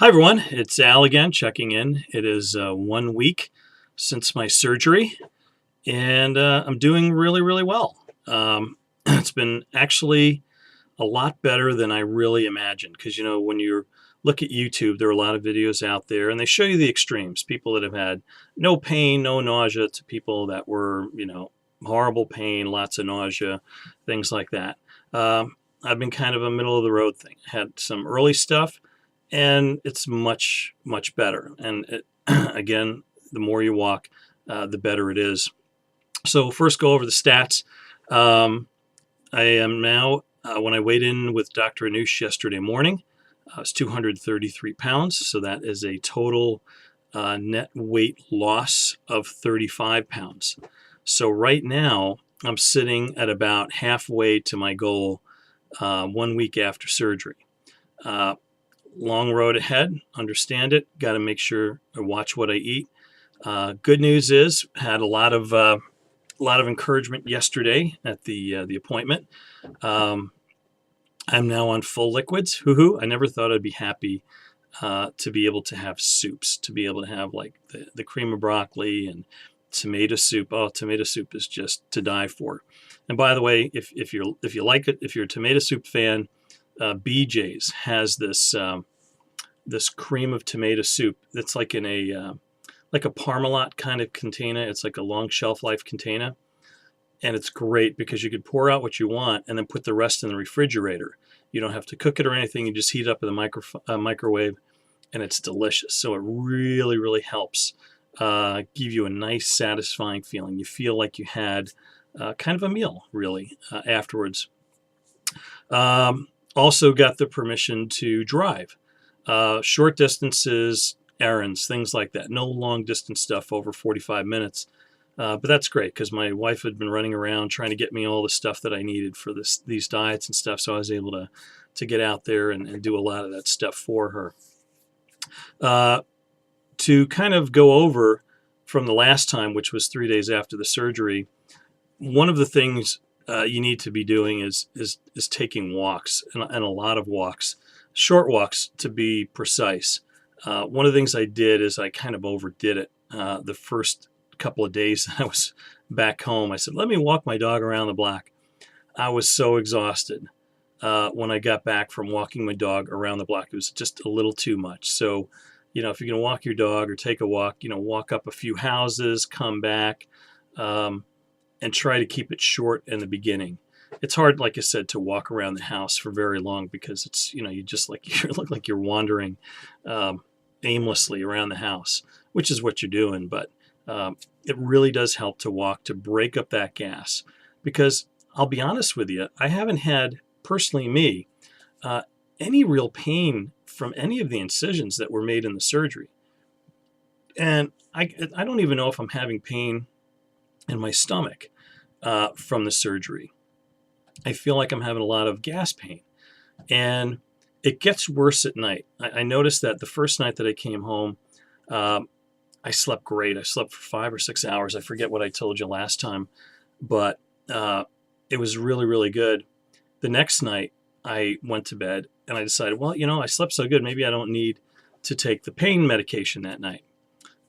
Hi, everyone. It's Al again checking in. It is 1 week since my surgery, and I'm doing really, really well. It's been actually a lot better than I really imagined because, when you look at YouTube, there are a lot of videos out there, and they show you the extremes people that have had no pain, no nausea, to people that were, horrible pain, lots of nausea, things like that. I've been kind of a middle of the road thing. Had some early stuff and it's much much better. And again, the more you walk, the better it is. So first, go over the stats. I am now, when I weighed in with Dr. Anush yesterday morning, I was 233 pounds. So that is a total net weight loss of 35 pounds. So right now, I'm sitting at about halfway to my goal 1 week after surgery. Uh, Long road ahead, understand it. Got to make sure I watch what I eat. Good news is, had a lot of encouragement yesterday at the appointment. Um, I'm now on full liquids. Hoo-hoo. I never thought I'd be happy to be able to have soups, to be able to have like the cream of broccoli and tomato soup. Oh, tomato soup is just to die for. And by the way, if you like it, if you're a tomato soup fan, BJ's has this cream of tomato soup that's like in a Parmalat kind of container. It's like a long shelf life container, and it's great because you could pour out what you want and then put the rest in the refrigerator. You don't have to cook it or anything. You just heat it up in the microwave, and it's delicious. So it really, really helps give you a nice, satisfying feeling. You feel like you had kind of a meal, really, afterwards. Also got the permission to drive short distances, errands, things like that. No long distance stuff over 45 minutes. But that's great because my wife had been running around trying to get me all the stuff that I needed for these diets and stuff. So I was able to get out there and do a lot of that stuff for her. To kind of go over from the last time, which was 3 days after the surgery, one of the things you need to be doing is taking walks, and a lot of walks, short walks to be precise. One of the things I did is I kind of overdid it. The first couple of days that I was back home, I said, let me walk my dog around the block. I was so exhausted when I got back from walking my dog around the block. It was just a little too much. So, if you're going to walk your dog or take a walk, walk up a few houses, come back, and try to keep it short in the beginning. It's hard, like I said, to walk around the house for very long because it's, you just you look like you're wandering aimlessly around the house, which is what you're doing. But it really does help to walk, to break up that gas. Because I'll be honest with you, I haven't had, personally me, any real pain from any of the incisions that were made in the surgery. And I don't even know if I'm having pain in my stomach from the surgery. I feel like I'm having a lot of gas pain. And it gets worse at night. I noticed that the first night that I came home, I slept great. I slept for 5 or 6 hours. I forget what I told you last time, but it was really, really good. The next night, I went to bed and I decided, well, I slept so good, maybe I don't need to take the pain medication that night.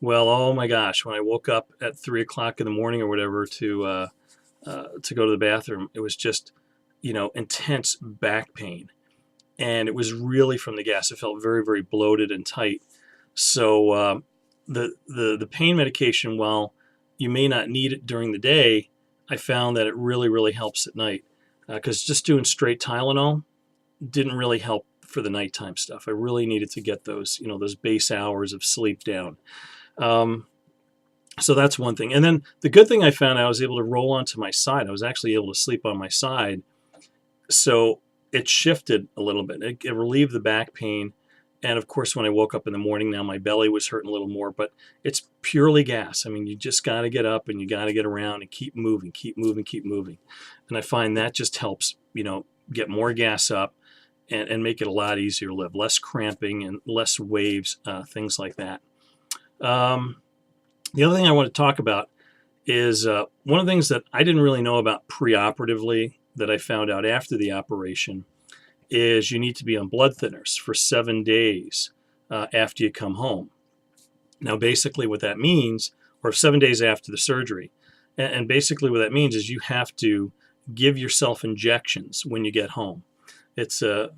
Well, oh my gosh, when I woke up at 3 o'clock in the morning or whatever to go to the bathroom, it was just, intense back pain. And it was really from the gas. It felt very, very bloated and tight. So the pain medication, while you may not need it during the day, I found that it really, really helps at night. Because just doing straight Tylenol didn't really help for the nighttime stuff. I really needed to get those, those base hours of sleep down. So that's one thing. And then the good thing I found, I was able to roll onto my side. I was actually able to sleep on my side. So it shifted a little bit. It relieved the back pain. And of course, when I woke up in the morning, now my belly was hurting a little more, but it's purely gas. I mean, you just got to get up and you got to get around and keep moving, keep moving, keep moving. And I find that just helps, get more gas up and make it a lot easier to live. Less cramping and less waves, things like that. The other thing I want to talk about is one of the things that I didn't really know about preoperatively that I found out after the operation is you need to be on blood thinners for 7 days after you come home. Now, basically what that means, or 7 days after the surgery, and basically what that means is you have to give yourself injections when you get home. It's a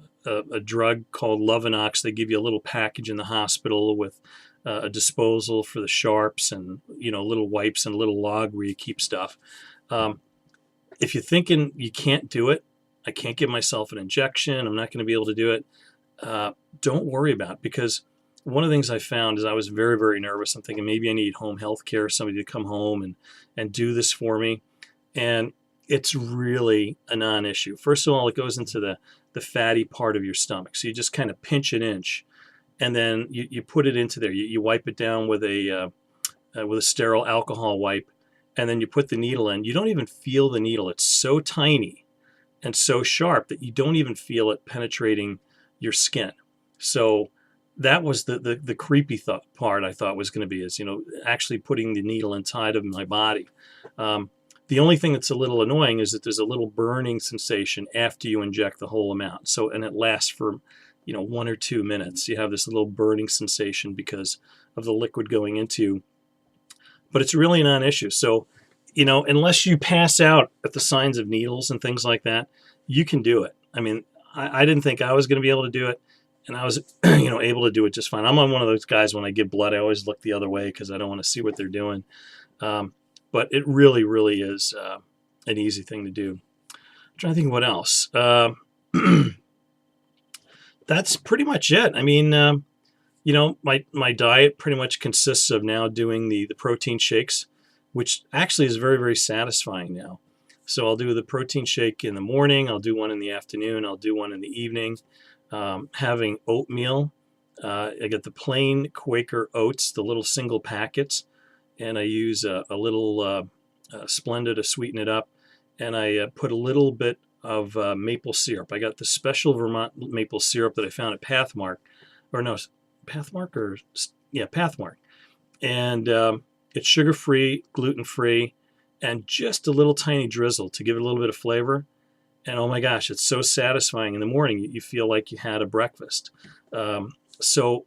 drug called Lovenox. They give you a little package in the hospital with a disposal for the sharps and little wipes and a little log where you keep stuff. If you're thinking you can't do it, I can't give myself an injection, I'm not going to be able to do it, don't worry about it, because one of the things I found is I was very, very nervous. I'm thinking maybe I need home health care, somebody to come home and do this for me. And it's really a non-issue. First of all, it goes into the fatty part of your stomach. So you just kind of pinch an inch, and then you put it into there. You wipe it down with a sterile alcohol wipe, and then you put the needle in. You don't even feel the needle. It's so tiny and so sharp that you don't even feel it penetrating your skin. So that was the creepy part I thought was going to be, is actually putting the needle inside of my body. The only thing that's a little annoying is that there's a little burning sensation after you inject the whole amount. So, and it lasts for 1 or 2 minutes. You have this little burning sensation because of the liquid going into you. But it's really a non-issue. So, unless you pass out at the signs of needles and things like that, you can do it. I mean, I didn't think I was going to be able to do it, and I was, able to do it just fine. I'm on one of those guys, when I give blood, I always look the other way because I don't want to see what they're doing. But it really, really is an easy thing to do. I'm trying to think of what else. That's pretty much it. I mean, my diet pretty much consists of now doing the protein shakes, which actually is very, very satisfying now. So I'll do the protein shake in the morning. I'll do one in the afternoon. I'll do one in the evening. Having oatmeal. I get the plain Quaker oats, the little single packets, and I use a little Splenda to sweeten it up. And I put a little bit of maple syrup. I got the special Vermont maple syrup that I found at Pathmark. Pathmark. And it's sugar-free, gluten-free, and just a little tiny drizzle to give it a little bit of flavor. And oh my gosh, it's so satisfying in the morning. You feel like you had a breakfast. So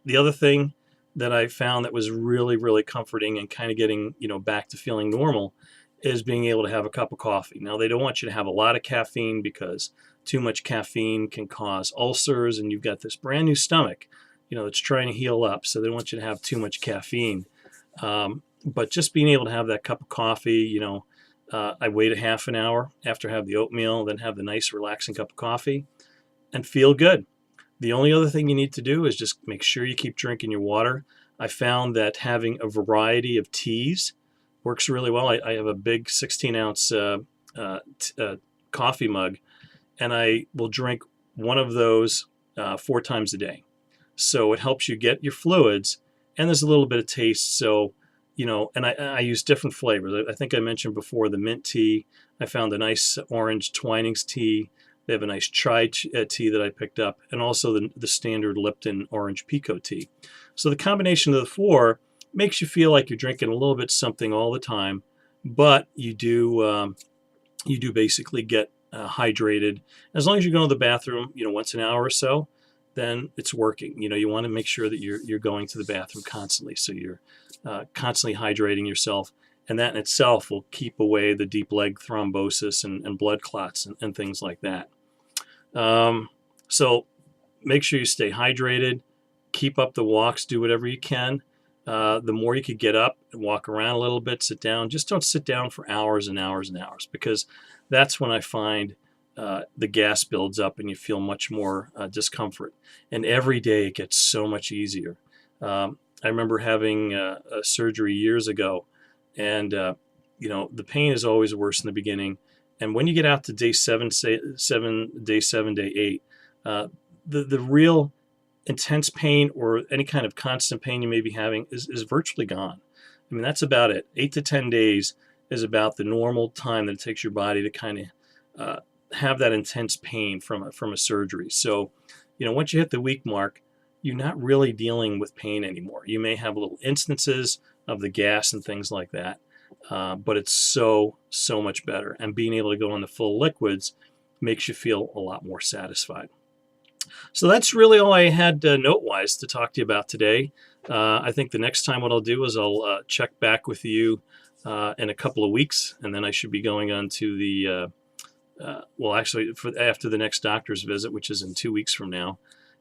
the other thing that I found that was really, really comforting and kind of getting, back to feeling normal is being able to have a cup of coffee. Now, they don't want you to have a lot of caffeine because too much caffeine can cause ulcers, and you've got this brand new stomach, that's trying to heal up. So they don't want you to have too much caffeine. But just being able to have that cup of coffee, I wait a half an hour after I have the oatmeal, then have the nice relaxing cup of coffee and feel good. The only other thing you need to do is just make sure you keep drinking your water. I found that having a variety of teas works really well. I have a big 16-ounce coffee mug, and I will drink one of those 4 times a day. So it helps you get your fluids, and there's a little bit of taste. So, and I use different flavors. I think I mentioned before the mint tea. I found a nice orange Twinings tea. They have a nice chai tea that I picked up, and also the standard Lipton orange pekoe tea. So the combination of the 4 makes you feel like you're drinking a little bit something all the time, but you do basically get hydrated. As long as you go to the bathroom, once an hour or so, then it's working. You want to make sure that you're going to the bathroom constantly, so you're constantly hydrating yourself, and that in itself will keep away the deep leg thrombosis and blood clots and things like that. So make sure you stay hydrated, keep up the walks, do whatever you can. The more you could get up and walk around a little bit, sit down. Just don't sit down for hours and hours and hours, because that's when I find the gas builds up and you feel much more discomfort. And every day it gets so much easier. I remember having a surgery years ago, and the pain is always worse in the beginning. And when you get out to day 7, day 8, the real intense pain or any kind of constant pain you may be having is virtually gone. I mean, that's about it. 8 to 10 days is about the normal time that it takes your body to kind of have that intense pain from a surgery. So, once you hit the week mark, you're not really dealing with pain anymore. You may have little instances of the gas and things like that, but it's so much better. And being able to go on the full liquids makes you feel a lot more satisfied. So that's really all I had note-wise to talk to you about today. I think the next time what I'll do is I'll check back with you in a couple of weeks, and then I should be going on to the well, actually, after the next doctor's visit, which is in 2 weeks from now,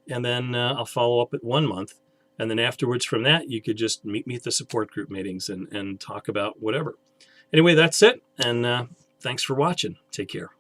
and then I'll follow up at 1 month, and then afterwards from that, you could just meet me at the support group meetings and talk about whatever. Anyway, that's it, and thanks for watching. Take care.